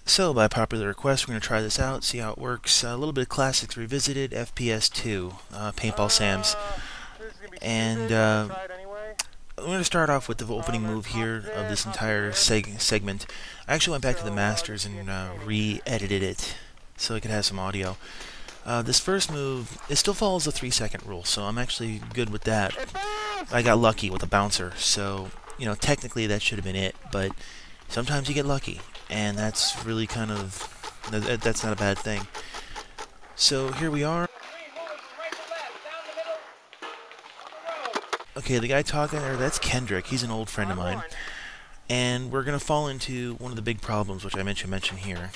So, by popular request, we're going to try this out, see how it works. A little bit of Classix Revisited, FPS 2, Paintball Sam's. And we're going to start off with the opening move here of this entire segment. I actually went back to the masters and re-edited it so it could have some audio. This first move, it still follows the 3-second rule, so I'm actually good with that. I got lucky with a bouncer, so, you know, technically that should have been it, but sometimes you get lucky, and that's really kind of, that's not a bad thing. So here we are. Okay, the guy talking there, that's Kendrick. He's an old friend of mine. And we're going to fall into one of the big problems, which I mentioned here.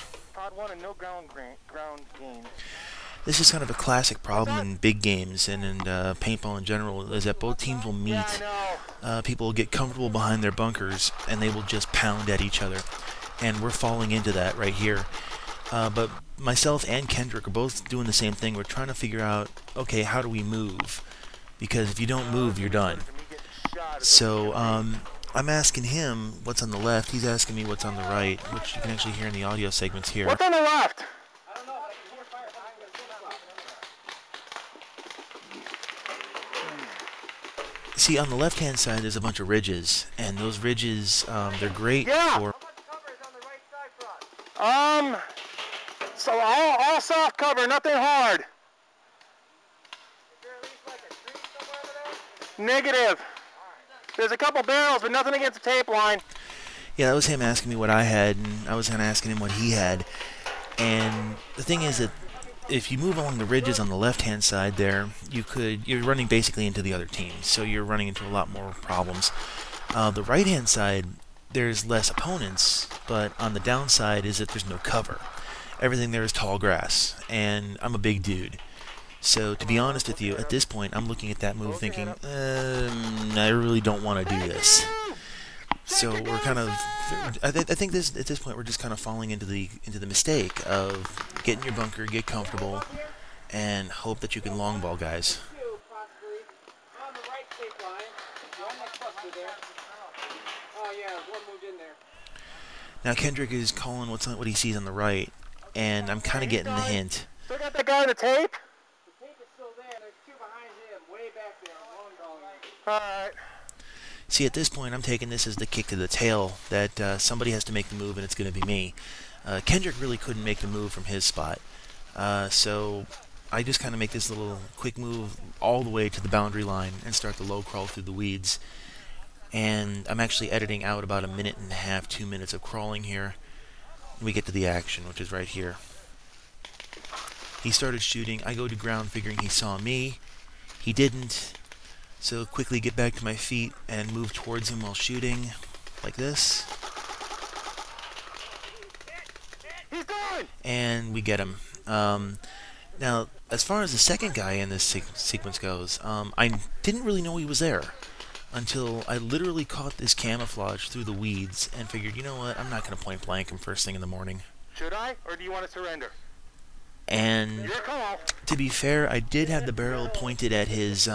This is kind of a classic problem in big games and in paintball in general, is that both teams will meet. People will get comfortable behind their bunkers, and they will just pound at each other. And we're falling into that right here. But myself and Kendrick are both doing the same thing. We're trying to figure out, okay, how do we move? Because if you don't move, you're done. So I'm asking him what's on the left. He's asking me what's on the right, which you can actually hear in the audio segments here. What's on the left? See, on the left-hand side, there's a bunch of ridges, and those ridges, they're great for... So all soft cover, nothing hard. Negative. There's a couple barrels, but nothing against the tape line. Yeah, that was him asking me what I had, and I was kind of asking him what he had. And the thing is that if you move along the ridges on the left-hand side there, you're running basically into the other team, so you're running into a lot more problems. The right-hand side, there's less opponents, but on the downside is that there's no cover. Everything there is tall grass, and I'm a big dude. So, to be honest with you, at this point, I'm looking at that move thinking, I really don't want to do this. So we're kind of, I think at this point we're just kind of falling into the mistake of get in your bunker, get comfortable, and hope that you can long ball guys. Now Kendrick is calling what he sees on the right, and I'm kind of getting the hint. Still got that guy on the tape? Alright. See, at this point, I'm taking this as the kick to the tail, that somebody has to make the move, and it's going to be me. Kendrick really couldn't make the move from his spot, so I just kind of make this little quick move all the way to the boundary line and start the low crawl through the weeds. And I'm actually editing out about 1.5 minutes, 2 minutes of crawling here. We get to the action, which is right here. He started shooting. I go to ground figuring he saw me. He didn't. So quickly get back to my feet and move towards him while shooting, like this. And we get him. Now, as far as the second guy in this sequence goes, I didn't really know he was there until I literally caught this camouflage through the weeds and figured, you know what, I'm not going to point blank him first thing in the morning. Should I, or do you want to surrender? And to be fair, I did have the barrel pointed at his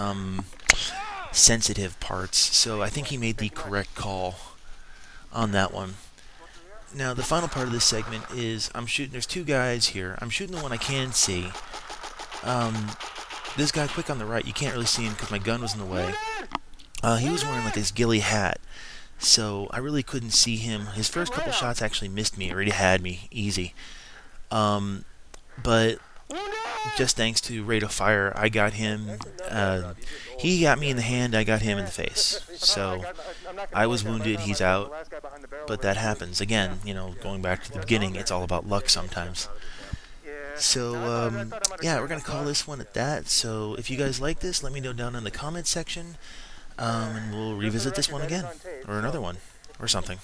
sensitive parts, so I think he made the correct call on that one. Now, the final part of this segment is I'm shooting. There's two guys here. I'm shooting the one I can see. This guy quick on the right, you can't really see him because my gun was in the way. He was wearing like this ghillie hat, so I really couldn't see him. His first couple shots actually missed me. Already had me easy. But just thanks to rate of fire, I got him. He got me in the hand, I got him in the face. So I was wounded, he's out. But that happens. Again, you know, going back to the beginning, it's all about luck sometimes. So, yeah, we're going to call this one at that. So if you guys like this, let me know down in the comments section. And we'll revisit this one again. Or another one. Or something.